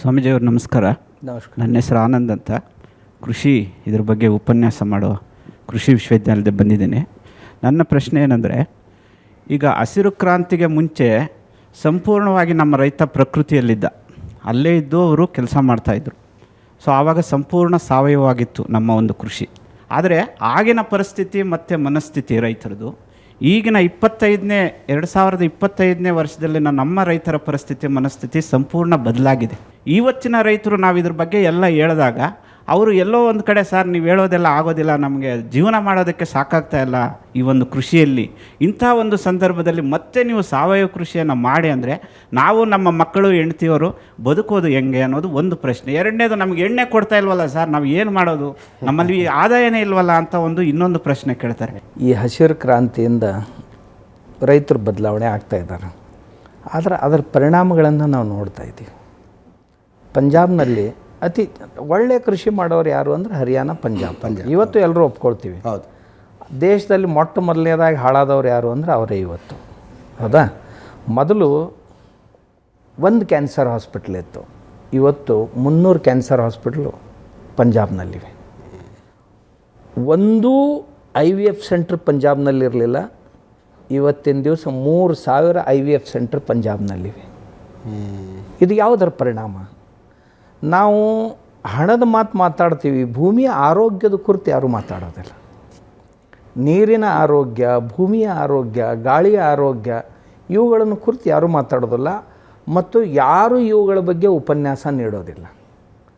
ಸ್ವಾಮೀಜಿಯವ್ರು ನಮಸ್ಕಾರ. ನಮಸ್ಕಾರ. ನನ್ನ ಹೆಸರು ಆನಂದ್ ಅಂತ. ಕೃಷಿ ಇದ್ರ ಬಗ್ಗೆ ಉಪನ್ಯಾಸ ಮಾಡೋ ಕೃಷಿ ವಿಶ್ವವಿದ್ಯಾಲಯದ ಬಂದಿದ್ದೀನಿ. ನನ್ನ ಪ್ರಶ್ನೆ ಏನಂದರೆ, ಈಗ ಹಸಿರು ಕ್ರಾಂತಿಗೆ ಮುಂಚೆ ಸಂಪೂರ್ಣವಾಗಿ ನಮ್ಮ ರೈತ ಪ್ರಕೃತಿಯಲ್ಲಿದ್ದ, ಅಲ್ಲೇ ಇದ್ದು ಅವರು ಕೆಲಸ ಮಾಡ್ತಾಯಿದ್ರು. ಸೊ ಆವಾಗ ಸಂಪೂರ್ಣ ಸಾವಯವವಾಗಿತ್ತು ನಮ್ಮ ಒಂದು ಕೃಷಿ. ಆದರೆ ಆಗಿನ ಪರಿಸ್ಥಿತಿ ಮತ್ತು ಮನಸ್ಥಿತಿ ರೈತರದು ಈಗಿನ 2025ನೇ ವರ್ಷದಲ್ಲಿನ ನಮ್ಮ ರೈತರ ಪರಿಸ್ಥಿತಿ ಮನಸ್ಥಿತಿ ಸಂಪೂರ್ಣ ಬದಲಾಗಿದೆ. ಇವತ್ತಿನ ರೈತರು ನಾವು ಇದ್ರ ಬಗ್ಗೆ ಎಲ್ಲ ಹೇಳಿದಾಗ ಅವರು ಎಲ್ಲೋ ಒಂದು ಕಡೆ, ಸರ್ ನೀವು ಹೇಳೋದೆಲ್ಲ ಆಗೋದಿಲ್ಲ, ನಮಗೆ ಜೀವನ ಮಾಡೋದಕ್ಕೆ ಸಾಕಾಗ್ತಾ ಇಲ್ಲ ಈ ಒಂದು ಕೃಷಿಯಲ್ಲಿ, ಇಂಥ ಒಂದು ಸಂದರ್ಭದಲ್ಲಿ ಮತ್ತೆ ನೀವು ಸಾವಯವ ಕೃಷಿಯನ್ನು ಮಾಡಿ ಅಂದರೆ ನಾವು ನಮ್ಮ ಮಕ್ಕಳು ಹೆಂಡ್ತಿಯವರು ಬದುಕೋದು ಹೆಂಗೆ ಅನ್ನೋದು ಒಂದು ಪ್ರಶ್ನೆ. ಎರಡನೇದು, ನಮಗೆ ಎಣ್ಣೆ ಕೊಡ್ತಾ ಇಲ್ವಲ್ಲ ಸರ್, ನಾವು ಏನು ಮಾಡೋದು, ನಮ್ಮಲ್ಲಿ ಆದಾಯನೇ ಇಲ್ವಲ್ಲ ಅಂತ ಇನ್ನೊಂದು ಪ್ರಶ್ನೆ ಕೇಳ್ತಾರೆ. ಈ ಹಸಿರು ಕ್ರಾಂತಿಯಿಂದ ರೈತರು ಬದಲಾವಣೆ ಆಗ್ತಾ ಇದ್ದಾರೆ, ಆದರೆ ಅದರ ಪರಿಣಾಮಗಳನ್ನು ನಾವು ನೋಡ್ತಾ ಇದ್ದೀವಿ. ಪಂಜಾಬ್ನಲ್ಲಿ ಅತಿ ಒಳ್ಳೆಯ ಕೃಷಿ ಮಾಡೋರು ಯಾರು ಅಂದರೆ ಹರಿಯಾಣ, ಪಂಜಾಬ್. ಇವತ್ತು ಎಲ್ಲರೂ ಒಪ್ಕೊಳ್ತೀವಿ. ಹೌದು. ದೇಶದಲ್ಲಿ ಮೊಟ್ಟ ಮೊದಲನೇದಾಗಿ ಹಾಳಾದವ್ರು ಯಾರು ಅಂದರೆ ಅವರೇ ಇವತ್ತು. ಹೌದಾ? ಮೊದಲು ಒಂದು ಕ್ಯಾನ್ಸರ್ ಹಾಸ್ಪಿಟ್ಲ್ ಇತ್ತು, ಇವತ್ತು 300 ಕ್ಯಾನ್ಸರ್ ಹಾಸ್ಪಿಟ್ಲು ಪಂಜಾಬ್ನಲ್ಲಿವೆ. ಒಂದೂ IVF ಸೆಂಟ್ರ್ ಪಂಜಾಬ್ನಲ್ಲಿರಲಿಲ್ಲ, ಇವತ್ತಿನ ದಿವಸ 3000 IVF ಸೆಂಟ್ರ್ ಪಂಜಾಬ್ನಲ್ಲಿವೆ. ಇದು ಯಾವುದರ ಪರಿಣಾಮ? ನಾವು ಹಣದ ಮಾತಾಡ್ತೀವಿ, ಭೂಮಿಯ ಆರೋಗ್ಯದ ಕುರಿತು ಯಾರೂ ಮಾತಾಡೋದಿಲ್ಲ. ನೀರಿನ ಆರೋಗ್ಯ, ಭೂಮಿಯ ಆರೋಗ್ಯ, ಗಾಳಿಯ ಆರೋಗ್ಯ, ಇವುಗಳನ್ನು ಕುರಿತು ಯಾರೂ ಮಾತಾಡೋದಿಲ್ಲ ಮತ್ತು ಯಾರೂ ಇವುಗಳ ಬಗ್ಗೆ ಉಪನ್ಯಾಸ ನೀಡೋದಿಲ್ಲ.